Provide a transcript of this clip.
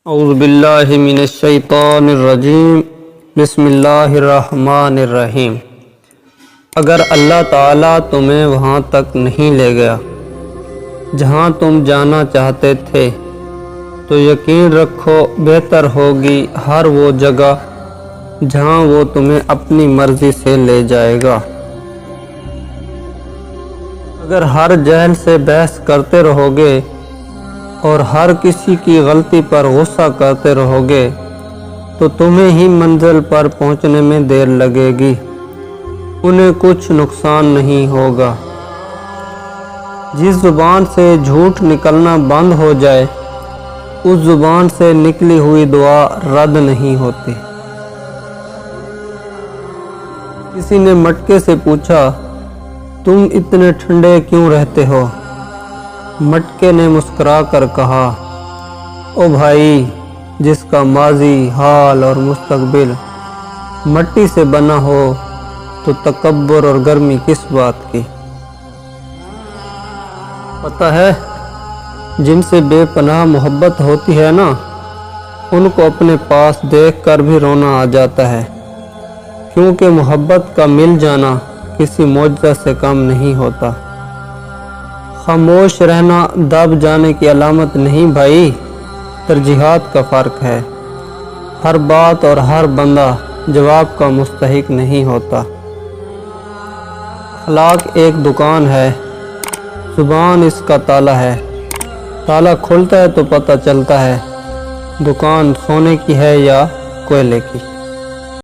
اعوذ باللہ من الشیطان الرجیم بسم اللہ الرحمن الرحیم۔ اگر اللہ تعالیٰ تمہیں وہاں تک نہیں لے گیا جہاں تم جانا چاہتے تھے تو یقین رکھو بہتر ہوگی ہر وہ جگہ جہاں وہ تمہیں اپنی مرضی سے لے جائے گا۔ اگر ہر جہل سے بحث کرتے رہو گے اور ہر کسی کی غلطی پر غصہ کرتے رہو گے تو تمہیں ہی منزل پر پہنچنے میں دیر لگے گی، انہیں کچھ نقصان نہیں ہوگا۔ جس زبان سے جھوٹ نکلنا بند ہو جائے اس زبان سے نکلی ہوئی دعا رد نہیں ہوتی۔ کسی نے مٹکے سے پوچھا، تم اتنے ٹھنڈے کیوں رہتے ہو؟ مٹکے نے مسکرا کر کہا، او بھائی، جس کا ماضی، حال اور مستقبل مٹی سے بنا ہو تو تکبر اور گرمی کس بات کی؟ پتہ ہے، جن سے بے پناہ محبت ہوتی ہے نا، ان کو اپنے پاس دیکھ کر بھی رونا آ جاتا ہے، کیونکہ محبت کا مل جانا کسی معجزہ سے کم نہیں ہوتا۔ خاموش رہنا دب جانے کی علامت نہیں بھائی، ترجیحات کا فرق ہے۔ ہر بات اور ہر بندہ جواب کا مستحق نہیں ہوتا۔ اخلاق ایک دکان ہے، زبان اس کا تالا ہے۔ تالا کھلتا ہے تو پتہ چلتا ہے دکان سونے کی ہے یا کوئلے کی۔